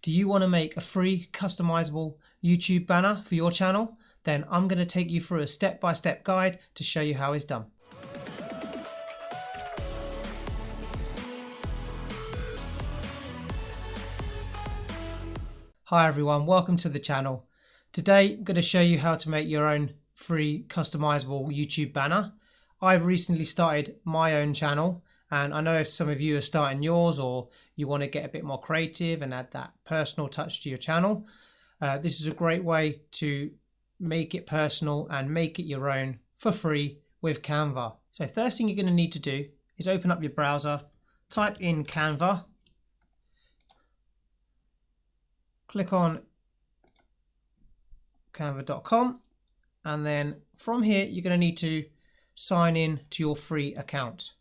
Do you want to make a free customizable YouTube banner for your channel? Then I'm going to take you through a step-by-step guide to show you how it's done. Hi everyone, welcome to the channel. Today I'm going to show you how to make your own free customizable YouTube banner. I've recently started my own channel, and I know if some of you are starting yours or you want to get a bit more creative and add that personal touch to your channel, this is a great way to make it personal and make it your own for free with Canva. So first thing you're going to need to do is open up your browser, type in Canva, click on canva.com, and then from here you're going to need to sign in to your free account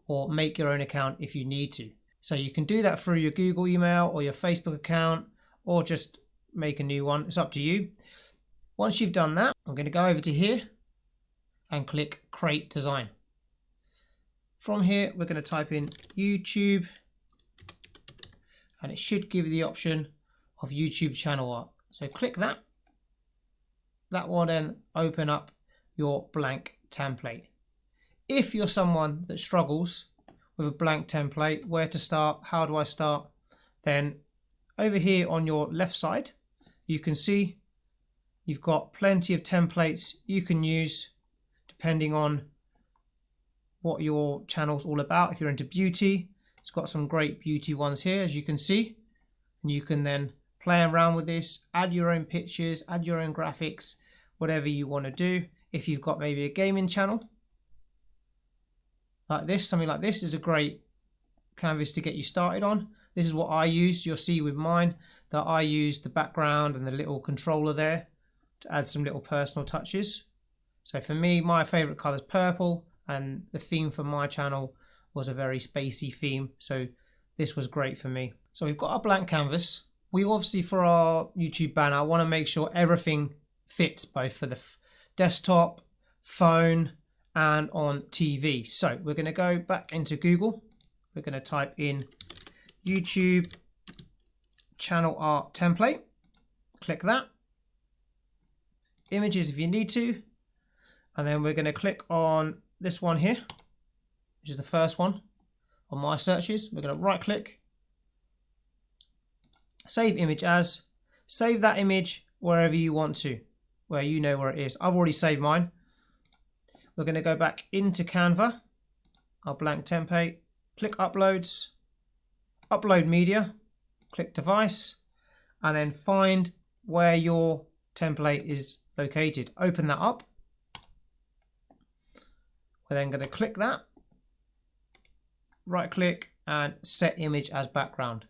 or make your own account if you need to. So you can do that through your Google email or your Facebook account, or just make a new one. It's up to you. Once you've done that, I'm going to go over to here and click Create Design. From here we're going to type in YouTube, and it should give you the option of YouTube channel art. So click that. That will then open up your blank template. If you're someone that struggles with a blank template, where to start, how do I start, then over here on your left side you can see you've got plenty of templates you can use depending on what your channel's all about. If you're into beauty, it's got some great beauty ones here, as you can see, and you can then play around with this, add your own pictures, add your own graphics, whatever you want to do. If you've got maybe a gaming channel like this, something like this is a great canvas to get you started on. This is what I used. You'll see with mine that I used the background and the little controller there to add some little personal touches. So for me, my favorite color is purple, and the theme for my channel was a very spacey theme, so this was great for me. So we've got our blank canvas. We obviously, for our YouTube banner, want to make sure everything fits both for the desktop, phone, and on TV. So we're going to go back into Google. We're going to type in YouTube channel art template. Click that. Images if you need to. And then we're going to click on this one here, which is the first one on my searches. We're going to right click, save image as, save that image wherever you want to, where you know where it is. I've already saved mine. We're going to go back into Canva, our blank template, click uploads, upload media, click device, and then find where your template is located. Open that up. We're then going to click that, right click, and set image as background.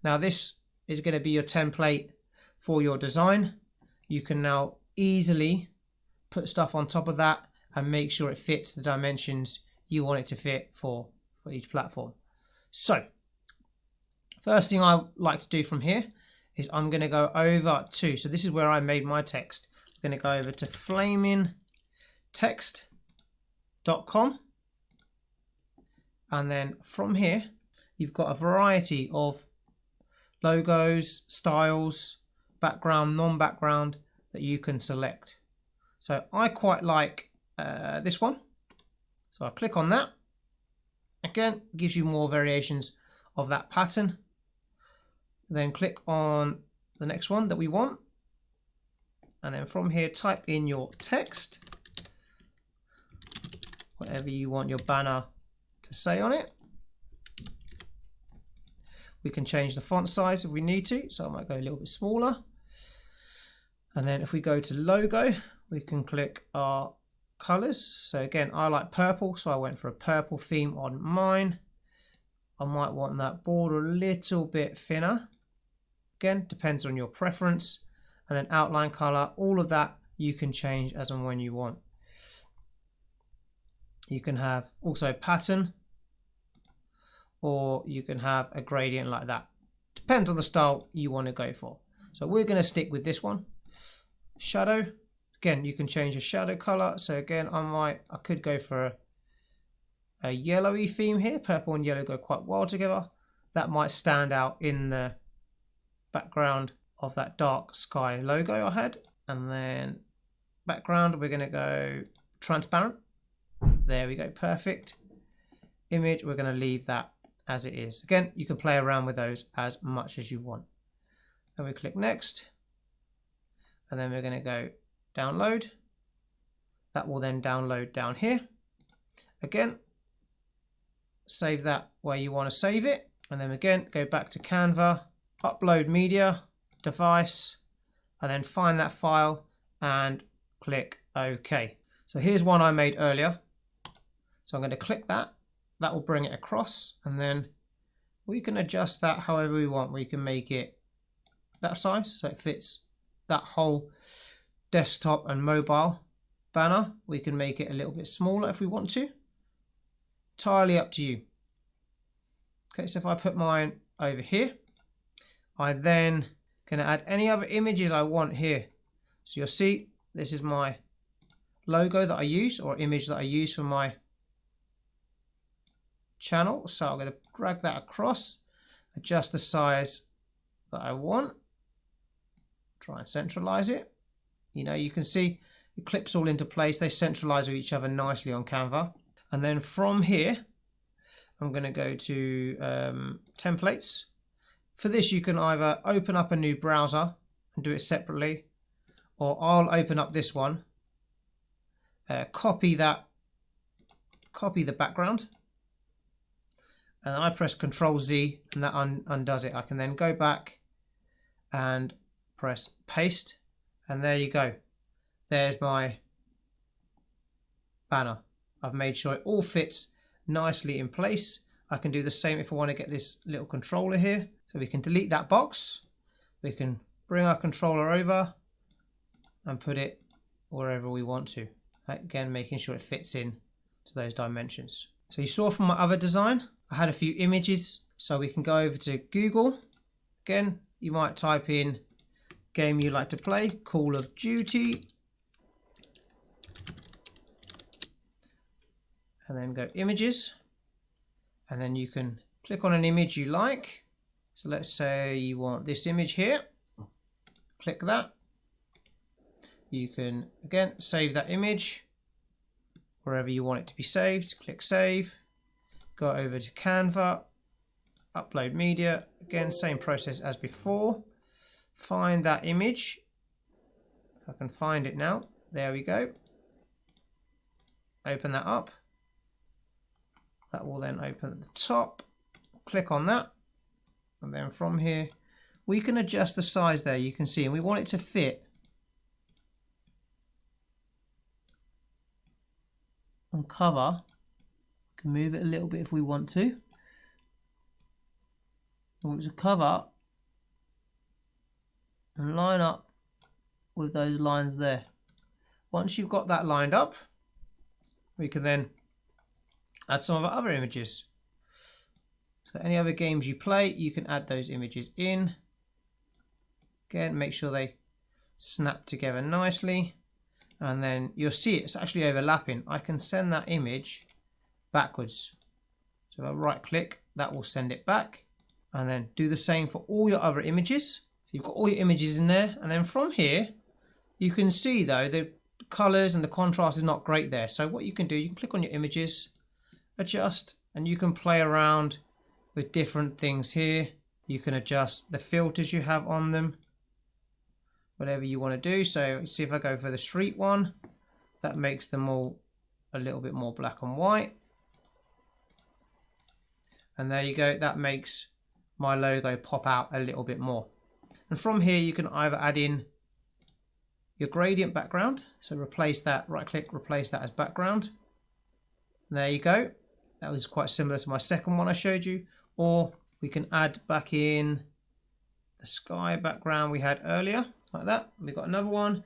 Now this is going to be your template for your design. You can now easily put stuff on top of that and make sure it fits the dimensions you want it to fit for each platform. So first thing I like to do from here is I'm going to go over to, so this is where I made my text. I'm going to go over to flamingtext.com, and then from here you've got a variety of logos, styles, background, non-background that you can select. So I quite like this one, so I click on that. Again, gives you more variations of that pattern. Then click on the next one that we want, and then from here type in your text, whatever you want your banner to say on it. We can change the font size if we need to, so I might go a little bit smaller. And then if we go to logo, we can click our colors. So again, I like purple, so I went for a purple theme on mine. I might want that border a little bit thinner. Again, depends on your preference. And then outline color, all of that you can change as and when you want. You can have also pattern, or you can have a gradient like that. Depends on the style you want to go for. So we're going to stick with this one. Shadow, again, you can change the shadow color. So again, I could go for a yellowy theme here. Purple and yellow go quite well together. That might stand out in the background of that dark sky logo I had, and then background we're going to go transparent. There we go, perfect. Image, we're going to leave that as it is. Again, you can play around with those as much as you want. And we click next, and then we're going to go download. That will then download down here. Again, save that where you want to save it, and then again go back to Canva, upload media, device, and then find that file and click OK. So here's one I made earlier. So I'm going to click that. That will bring it across, and then we can adjust that however we want. We can make it that size so it fits that whole desktop and mobile banner. We can make it a little bit smaller if we want to. Entirely up to you. Okay, so if I put mine over here, I then can add any other images I want here. So you'll see this is my logo that I use, or image that I use for my channel. So I'm going to drag that across, adjust the size that I want, try and centralize it. You know, you can see it clips all into place. They centralize with each other nicely on Canva. And then from here, I'm going to go to templates. For this, you can either open up a new browser and do it separately, or I'll open up this one, copy the background, and I press Control Z, and that undoes it. I can then go back and press paste, and there you go. There's my banner. I've made sure it all fits nicely in place. I can do the same if I want to get this little controller here. So we can delete that box. We can bring our controller over and put it wherever we want to. Again, making sure it fits in to those dimensions. So you saw from my other design, I had a few images. So we can go over to Google. Again, you might type in game you like to play, Call of Duty. And then go images, and then you can click on an image you like. So let's say you want this image here, click that. You can again save that image wherever you want it to be saved, click save, go over to Canva, upload media, again same process as before, find that image. If I can find it now, there we go, open that up. That will then open at the top, click on that, and then from here we can adjust the size there, you can see, and we want it to fit on cover. We can move it a little bit if we want to. We want it to cover and line up with those lines there. Once you've got that lined up, we can then add some of our other images. So any other games you play, you can add those images in. Again, make sure they snap together nicely, and then you'll see it's actually overlapping. I can send that image backwards. So if I right click, that will send it back, and then do the same for all your other images. So you've got all your images in there, and then from here you can see though the colors and the contrast is not great there. So what you can do, you can click on your images, adjust, and you can play around with different things here. You can adjust the filters you have on them, whatever you want to do. So see if I go for the street one, that makes them all a little bit more black and white, and there you go, that makes my logo pop out a little bit more. And from here you can either add in your gradient background, so replace that, right click, replace that as background. And there you go. That was quite similar to my second one I showed you. Or we can add back in the sky background we had earlier, like that. We've got another one.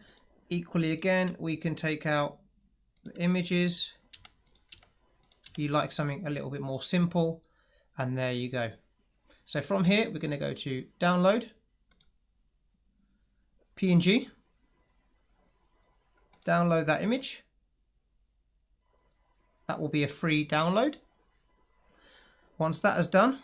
Equally again, we can take out the images. If you like something a little bit more simple, and there you go. So from here, we're going to go to download, PNG, download that image. That will be a free download. Once that is done,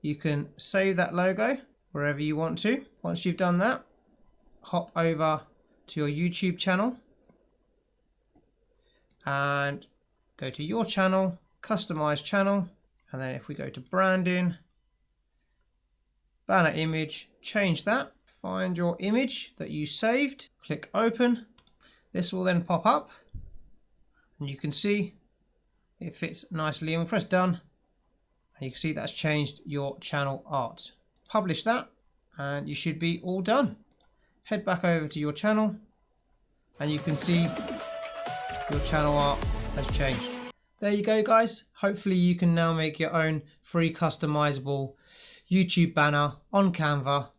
you can save that logo wherever you want to. Once you've done that, hop over to your YouTube channel and go to your channel, customize channel, and then if we go to branding, banner image, change that, find your image that you saved, click open. This will then pop up and you can see it fits nicely, and we press done and you can see that's changed your channel art. Publish that and you should be all done. Head back over to your channel and you can see your channel art has changed. There you go guys, hopefully you can now make your own free customizable YouTube banner on Canva.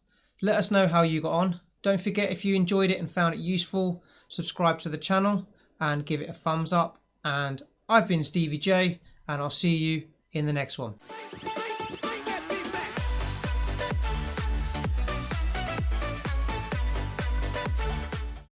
Let us know how you got on. Don't forget, if you enjoyed it and found it useful, subscribe to the channel and give it a thumbs up. And I've been StevieJ and I'll see you in the next one.